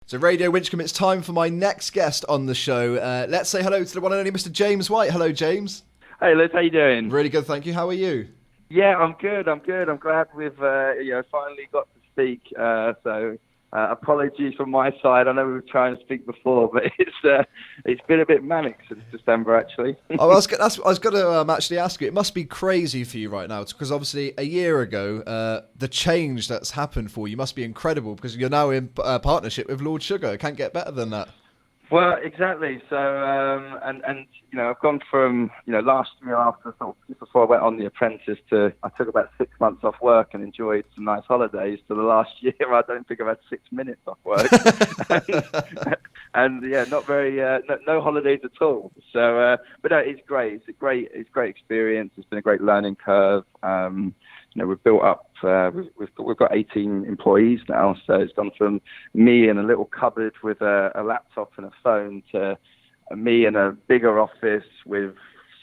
So Radio Winchcombe, it's time for my next guest on the show. Let's say hello to the one and only Mr. James White. Hello, James. Hey, Liz, how you doing? Really good, thank you. How are you? Yeah, I'm good. I'm glad we've finally got to speak. Apologies from my side. I know we were trying to speak before, but it's been a bit manic since December, actually. I was going to actually ask you. It must be crazy for you right now, because obviously a year ago, the change that's happened for you must be incredible, because you're now in partnership with Lord Sugar. It can't get better than that. Well, exactly. So, I've gone from, last year after, just before I went on the Apprentice I took about 6 months off work and enjoyed some nice holidays, to the last year I don't think I've had 6 minutes off work. Not very, no holidays at all. So, but no, it's great. It's a great experience. It's been a great learning curve. We've built up, we've got 18 employees now, so it's gone from me in a little cupboard with a laptop and a phone to me in a bigger office with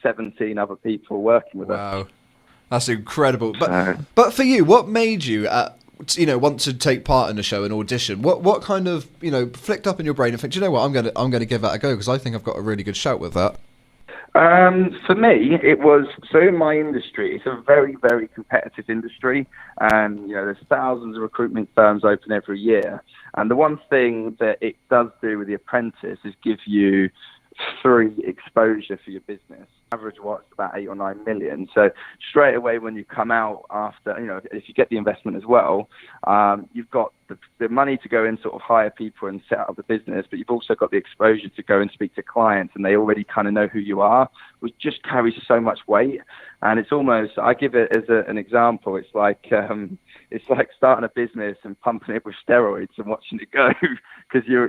17 other people working with us. Wow, that's incredible. But for you, what made you, want to take part in the show and audition? What kind of, flicked up in your brain and think, do you know what, I'm going to give that a go, because I think I've got a really good shout with that. For me, it was, so in my industry, it's a very, very competitive industry, and, there's thousands of recruitment firms open every year. And the one thing that it does do with The Apprentice is give you free exposure for your business. Average what's about 8 or 9 million. So straight away when you come out after, if you get the investment as well, you've got the money to go and sort of hire people and set up the business, but you've also got the exposure to go and speak to clients, and they already kind of know who you are, which just carries so much weight. And it's almost, I give it as an example, it's like starting a business and pumping it with steroids and watching it go, because you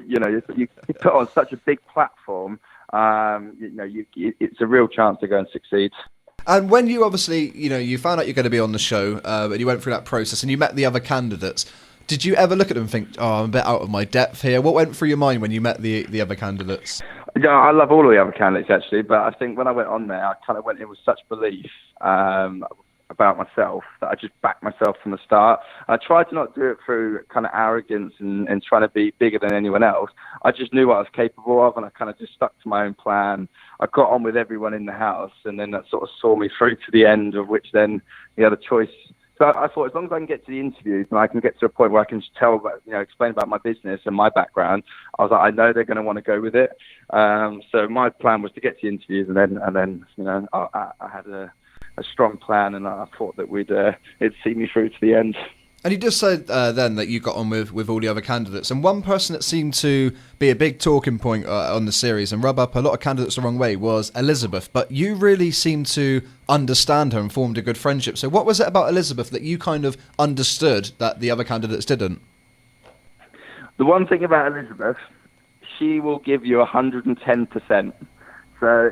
put on such a big platform. It's a real chance to go and succeed. And when you obviously, you found out you're going to be on the show, and you went through that process and you met the other candidates, did you ever look at them and think, I'm a bit out of my depth here? What went through your mind when you met the other candidates? Yeah, I love all of the other candidates, actually, but I think when I went on there, I kind of went in with such belief about myself that I just backed myself from the start. I tried to not do it through kind of arrogance and trying to be bigger than anyone else. I just knew what I was capable of, and I kind of just stuck to my own plan. I got on with everyone in the house, and then that sort of saw me through to the end, of which then the other choice. So I thought, as long as I can get to the interviews and I can get to a point where I can tell about, explain about my business and my background, I was like, I know they're going to want to go with it. So my plan was to get to the interviews, and then I had a strong plan, and I thought that it'd see me through to the end. And you just said then that you got on with all the other candidates, and one person that seemed to be a big talking point on the series and rub up a lot of candidates the wrong way was Elizabeth, but you really seemed to understand her and formed a good friendship. So what was it about Elizabeth that you kind of understood that the other candidates didn't? The one thing about Elizabeth, she will give you 110%. So,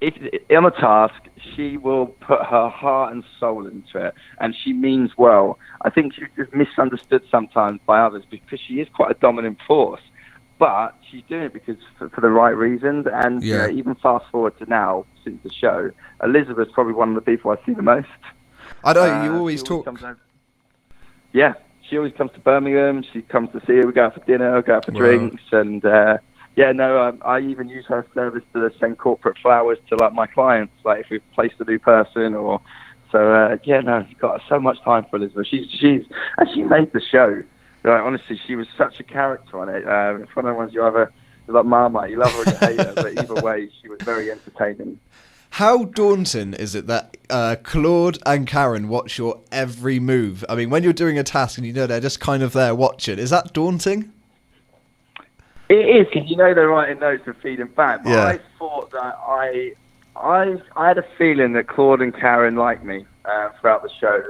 if on a task, she will put her heart and soul into it, and she means well. I think she's just misunderstood sometimes by others, because she is quite a dominant force, but she's doing it because for the right reasons. And even fast forward to now, since the show, Elizabeth's probably one of the people I see the most. I know, you always talk. Yeah, she always comes to Birmingham. She comes to see her. We go out for dinner, go out for drinks, and I even use her service to send corporate flowers to my clients, if we've placed a new person or. So got so much time for Elizabeth. She made the show. Honestly, she was such a character on it. It's one of the ones you either like Marmite, you love her or you hate her, but either way, she was very entertaining. How daunting is it that Claude and Karen watch your every move? I mean, when you're doing a task and they're just kind of there watching, is that daunting? It is, because they're writing notes and feeding back. But yeah. I thought that I had a feeling that Claude and Karen liked me throughout the show.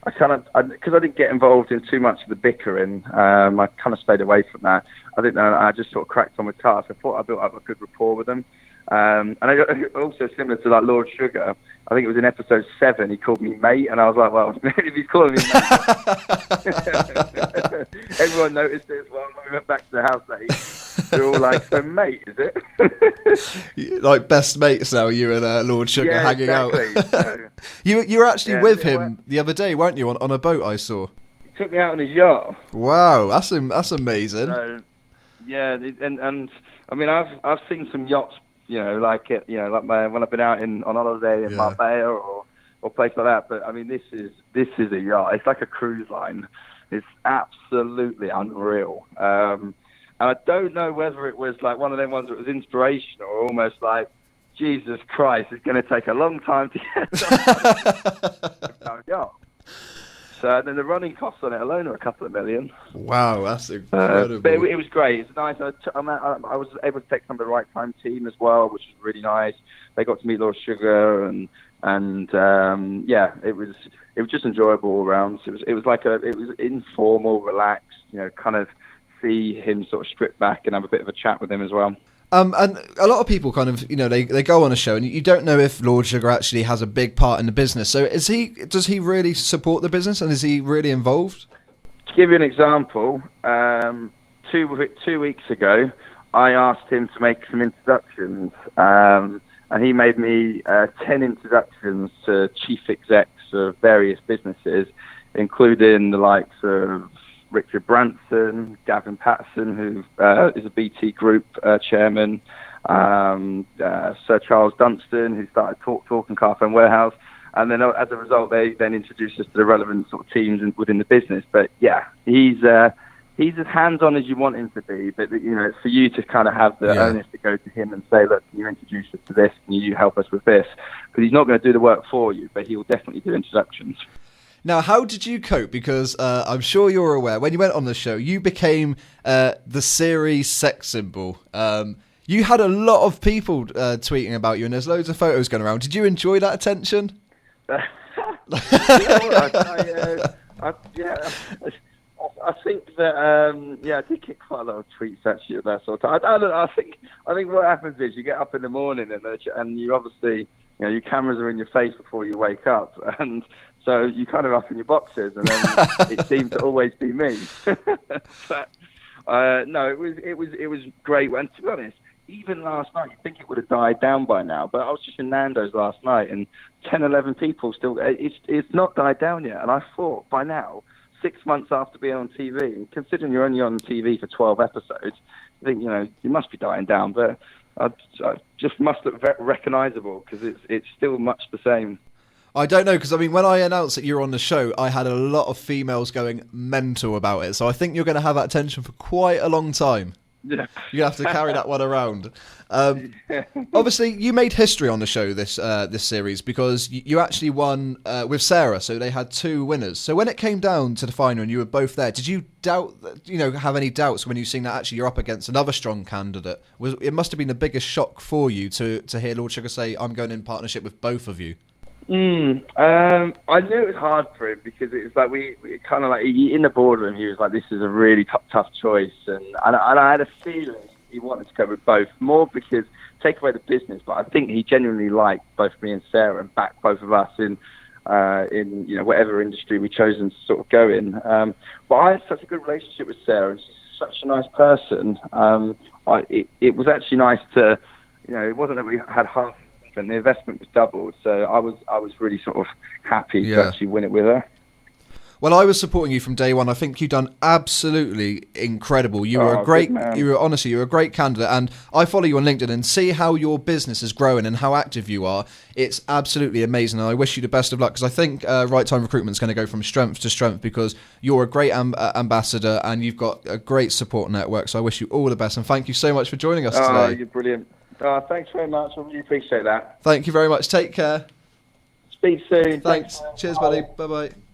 I kind of, because I didn't get involved in too much of the bickering, I kind of stayed away from that. I didn't know. I just sort of cracked on with tasks. I thought I built up a good rapport with them. And I got also similar to Lord Sugar. I think it was in episode 7. He called me mate, and I was like, well, if he's calling me mate, everyone noticed it as well. When we went back to the house, they were all like, "So mate, is it?" Like best mates now, you and Lord Sugar hanging exactly. out. You were actually with him the other day, weren't you? On a boat, I saw. took me out on his yacht. Wow, that's amazing. So, yeah, and I mean, I've seen some yachts, like when I've been out on holiday in Marbella or place like that. But I mean, this is a yacht. It's like a cruise line. It's absolutely unreal. And I don't know whether it was like one of them ones that was inspirational or almost like, Jesus Christ, it's going to take a long time to get a yacht. So then the running costs on it alone are a couple of million. Wow, that's incredible. But it was great. It's nice. I was able to take some of the right time team as well, which was really nice. They got to meet Lord Sugar and it was just enjoyable all around. It was informal, relaxed. Kind of see him sort of strip back and have a bit of a chat with him as well. And a lot of people kind of, they go on a show and you don't know if Lord Sugar actually has a big part in the business. So does he really support the business and is he really involved? To give you an example, 2 weeks ago, I asked him to make some introductions, and he made me 10 introductions to chief execs of various businesses, including the likes of Richard Branson, Gavin Patterson, who is a BT Group chairman, Sir Charles Dunstan, who started Talk and Carphone Warehouse, and then as a result, they then introduced us to the relevant sort of teams within the business. But yeah, he's as hands-on as you want him to be. But it's for you to kind of have the onus to go to him and say, look, can you introduce us to this? Can you help us with this? Because he's not going to do the work for you, but he will definitely do introductions. Now, how did you cope? Because I'm sure you're aware, when you went on the show, you became the series sex symbol. You had a lot of people tweeting about you, and there's loads of photos going around. Did you enjoy that attention? I think that I did get quite a lot of tweets actually at that sort of time. I think what happens is you get up in the morning and you obviously your cameras are in your face before you wake up, and so you kind of up in your boxes, and then it seemed to always be me. But, no, it was great. And to be honest, even last night, you'd think it would have died down by now. But I was just in Nando's last night, and 10, 11 people still. It's not died down yet. And I thought by now, 6 months after being on TV, and considering you're only on TV for 12 episodes, I think you must be dying down. But I just must look recognisable because it's still much the same. I don't know, because I mean, when I announced that you're on the show, I had a lot of females going mental about it. So I think you're going to have that attention for quite a long time. Yeah. You have to carry that one around. Obviously, you made history on the show this series because you actually won with Sarah. So they had 2 winners. So when it came down to the final and you were both there, did you have any doubts when you seen that actually you're up against another strong candidate? It must have been the biggest shock for you to hear Lord Sugar say, "I'm going in partnership with both of you." I knew it was hard for him because it was like we kind of like in the boardroom he was like, this is a really tough choice, and I had a feeling he wanted to go with both, more because take away the business, but I think he genuinely liked both me and Sarah and backed both of us in whatever industry we chosen to sort of go in. But I had such a good relationship with Sarah, and she's such a nice person. It was actually nice to, it wasn't that we had half. And the investment was doubled, so I was really sort of happy to actually win it with her. Well, I was supporting you from day one. I think you've done absolutely incredible. You were a great candidate, and I follow you on LinkedIn and see how your business is growing and how active you are. It's absolutely amazing, and I wish you the best of luck because I think Right Time Recruitment is going to go from strength to strength because you're a great ambassador and you've got a great support network. So I wish you all the best, and thank you so much for joining us today. You're brilliant. Thanks very much. I really appreciate that. Thank you very much. Take care. Speak soon. Thanks. Cheers, buddy. Bye-bye.